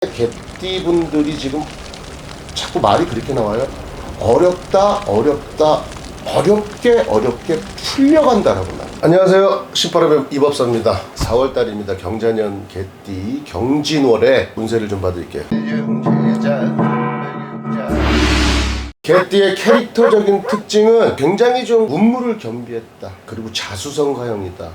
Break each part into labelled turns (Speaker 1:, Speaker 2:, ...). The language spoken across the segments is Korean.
Speaker 1: 개띠분들이 지금 자꾸 말이 그렇게 나와요. 어렵다, 어렵게 풀려간다라고 나와요. 안녕하세요, 신바람의 이법사입니다. 4월달입니다. 경자년 개띠 경진월에 운세를 좀 봐드릴게요. 개띠의 캐릭터적인 특징은 굉장히 좀 운물을 겸비했다, 그리고 자수성가형이다,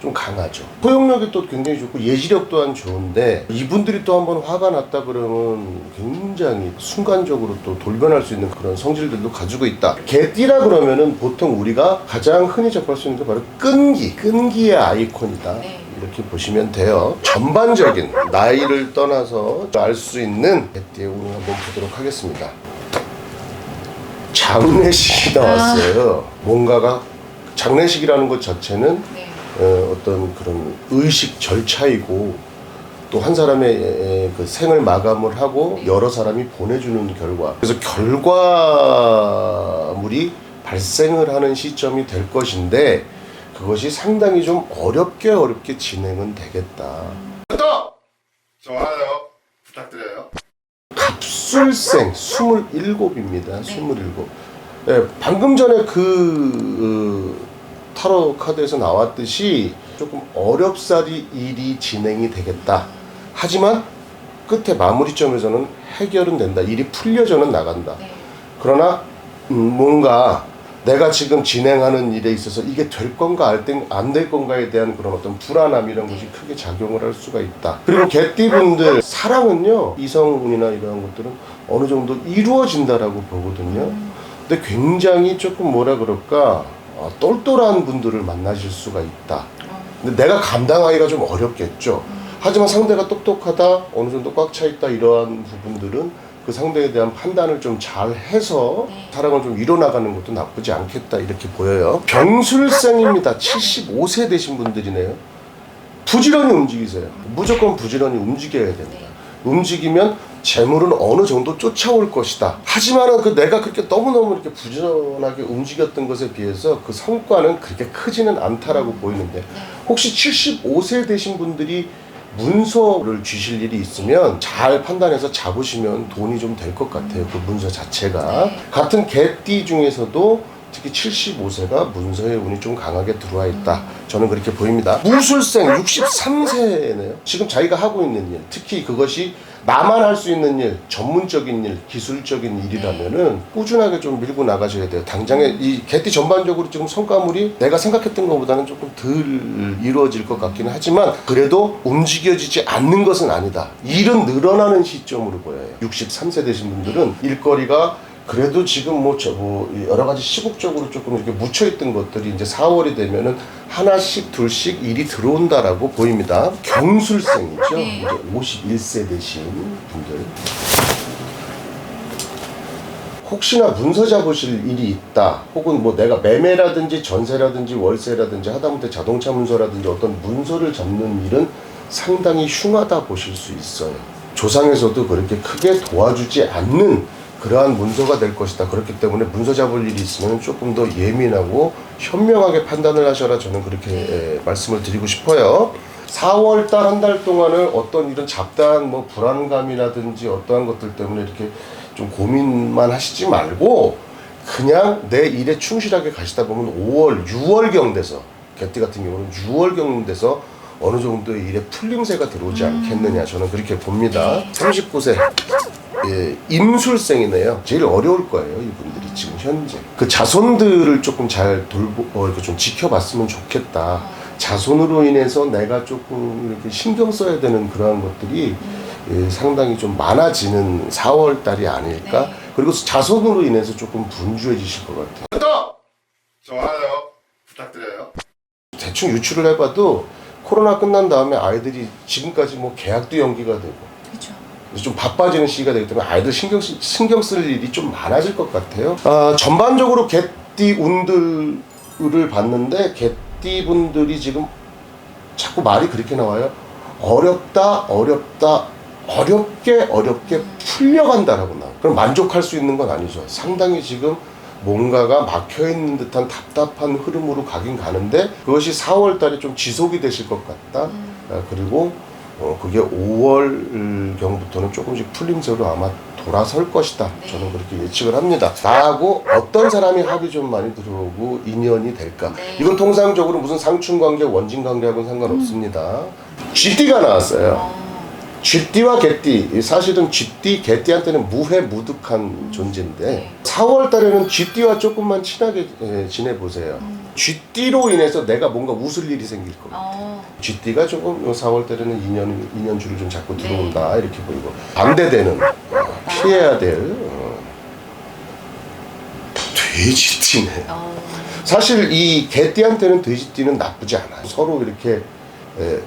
Speaker 1: 좀 강하죠. 포용력이 또 굉장히 좋고 예지력 또한 좋은데, 이분들이 또 한번 화가 났다 그러면 굉장히 순간적으로 또 돌변할 수 있는 그런 성질들도 가지고 있다. 개띠라 그러면은 보통 우리가 가장 흔히 접할 수 있는 게 바로 끈기의 아이콘이다. 이렇게 보시면 돼요. 전반적인 나이를 떠나서 알 수 있는 개띠의 운을 한번 보도록 하겠습니다. 장례식이 나왔어요. 뭔가가 장례식이라는 것 자체는 어떤 그런 의식 절차이고, 또 한 사람의 그 생을 마감을 하고 여러 사람이 보내주는 결과, 그래서 결과물이 발생을 하는 시점이 될 것인데, 그것이 상당히 좀 어렵게 진행은 되겠다. 구독! 좋아요 부탁드려요. 갑술생 27입니다. 27. 네, 방금 전에 타로 카드에서 나왔듯이 조금 어렵사리 일이 진행이 되겠다. 하지만 끝에 마무리점에서는 해결은 된다. 일이 풀려져는 나간다. 그러나 뭔가 내가 지금 진행하는 일에 있어서 이게 될 건가 안 될 건가에 대한 그런 어떤 불안함, 이런 것이 크게 작용을 할 수가 있다. 그리고 개띠분들 사랑은요, 이성운이나 이런 것들은 어느 정도 이루어진다라고 보거든요. 근데 굉장히 조금 뭐라 그럴까, 똘똘한 분들을 만나실 수가 있다. 근데 내가 감당하기가 좀 어렵겠죠. 하지만 상대가 똑똑하다, 어느 정도 꽉 차 있다, 이러한 부분들은 그 상대에 대한 판단을 좀 잘 해서 사랑을 좀 이뤄나가는 것도 나쁘지 않겠다, 이렇게 보여요. 병술생입니다. 75세 되신 분들이네요. 부지런히 움직이세요. 무조건 부지런히 움직여야 됩니다. 움직이면 재물은 어느 정도 쫓아올 것이다. 하지만은 내가 그렇게 너무너무 이렇게 부지런하게 움직였던 것에 비해서 그 성과는 그렇게 크지는 않다라고 보이는데, 혹시 75세 되신 분들이 문서를 주실 일이 있으면 잘 판단해서 잡으시면 돈이 좀 될 것 같아요. 그 문서 자체가. 같은 개띠 중에서도 특히 75세가 문서의 운이 좀 강하게 들어와 있다. 저는 그렇게 보입니다. 무술생 63세네요. 지금 자기가 하고 있는 일, 특히 그것이 나만 할 수 있는 일, 전문적인 일, 기술적인 일이라면은 꾸준하게 좀 밀고 나가셔야 돼요. 당장에 이 개띠 전반적으로 지금 성과물이 내가 생각했던 것보다는 조금 덜 이루어질 것 같기는 하지만, 그래도 움직여지지 않는 것은 아니다. 일은 늘어나는 시점으로 보여요. 63세 되신 분들은 일거리가 그래도 지금 여러 가지 시국적으로 조금 이렇게 묻혀있던 것들이 이제 4월이 되면은 하나씩 둘씩 일이 들어온다라고 보입니다. 경술생이죠. 이제 51세 되신 분들. 혹시나 문서 잡으실 일이 있다, 혹은 내가 매매라든지 전세라든지 월세라든지 하다못해 자동차 문서라든지 어떤 문서를 잡는 일은 상당히 흉하다 보실 수 있어요. 조상에서도 그렇게 크게 도와주지 않는 그러한 문서가 될 것이다. 그렇기 때문에 문서 잡을 일이 있으면 조금 더 예민하고 현명하게 판단을 하셔라. 저는 그렇게 말씀을 드리고 싶어요. 4월달 한 달 동안을 어떤 이런 잡다한 불안감이라든지 어떠한 것들 때문에 이렇게 좀 고민만 하시지 말고, 그냥 내 일에 충실하게 가시다 보면 5월, 6월경 돼서, 개띠 같은 경우는 6월경 돼서 어느 정도의 일에 풀림새가 들어오지 않겠느냐, 저는 그렇게 봅니다. 39세 임술생이네요. 제일 어려울 거예요, 이분들이 지금 현재. 그 자손들을 조금 잘 이렇게 좀 지켜봤으면 좋겠다. 자손으로 인해서 내가 조금 이렇게 신경 써야 되는 그러한 것들이 상당히 좀 많아지는 4월 달이 아닐까. 그리고 자손으로 인해서 조금 분주해지실 것 같아요. 구독! 좋아요 부탁드려요. 대충 유추를 해봐도 코로나 끝난 다음에 아이들이 지금까지 계약도 연기가 되고, 좀 바빠지는 시기가 되기 때문에 아이들 신경 쓸 일이 좀 많아질 것 같아요. 전반적으로 개띠 운들을 봤는데, 개띠 분들이 지금 자꾸 말이 그렇게 나와요. 어렵게 풀려간다라고 나와요. 그럼 만족할 수 있는 건 아니죠. 상당히 지금 뭔가가 막혀있는 듯한 답답한 흐름으로 가긴 가는데, 그것이 4월 달에 좀 지속이 되실 것 같다. 그리고 그게 5월 경부터는 조금씩 풀림세로 아마 돌아설 것이다.
Speaker 2: 네.
Speaker 1: 저는 그렇게 예측을 합니다. 나하고 어떤 사람이 합이 좀 많이 들어오고 인연이 될까?
Speaker 2: 네.
Speaker 1: 이건 통상적으로 무슨 상충관계, 원진관계하고는 상관없습니다. 쥐띠가 나왔어요. 쥐띠와 개띠, 사실은 쥐띠, 개띠한테는 무해무득한 존재인데
Speaker 2: 네.
Speaker 1: 4월 달에는 쥐띠와 조금만 친하게 지내보세요. 쥐띠로 인해서 내가 뭔가 웃을 일이 생길 겁니다. 쥐띠가 조금 요 4월 달에는 인연줄을 좀 잡고
Speaker 2: 네.
Speaker 1: 들어온다 이렇게 보이고, 반대되는 피해야 될 돼지띠네. 사실 이 개띠한테는 돼지띠는 나쁘지 않아요. 서로 이렇게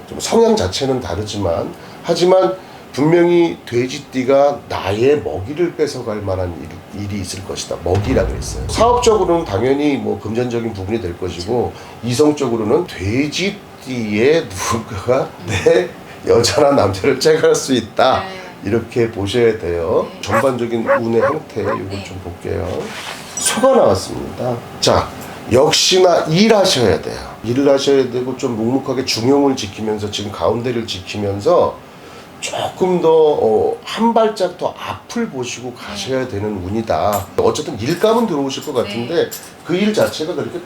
Speaker 1: 좀 성향 자체는 다르지만, 하지만 분명히 돼지띠가 나의 먹이를 뺏어갈 만한 일이 있을 것이다. 먹이라 그랬어요. 사업적으로는 당연히 뭐 금전적인 부분이 될 것이고, 이성적으로는 돼지띠에 누군가가 내 여자나 남자를 째갈 수 있다. 이렇게 보셔야 돼요. 전반적인 운의 형태 이걸 좀 볼게요. 소가 나왔습니다. 자, 역시나 일하셔야 돼요. 일을 하셔야 되고, 좀 묵묵하게 중용을 지키면서, 지금 가운데를 지키면서 조금 더 한 발짝 더 앞을 보시고 가셔야 되는 운이다. 어쨌든 일감은 들어오실 것 같은데 그 일 자체가 그렇게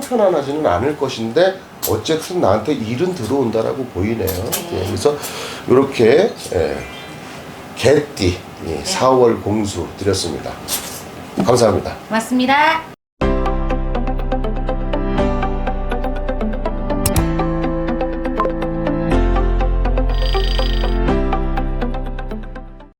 Speaker 1: 편안하지는 않을 것인데, 어쨌든 나한테 일은 들어온다라고 보이네요. 예, 그래서 이렇게 개띠 4월 공수 드렸습니다. 감사합니다.
Speaker 2: 맞습니다.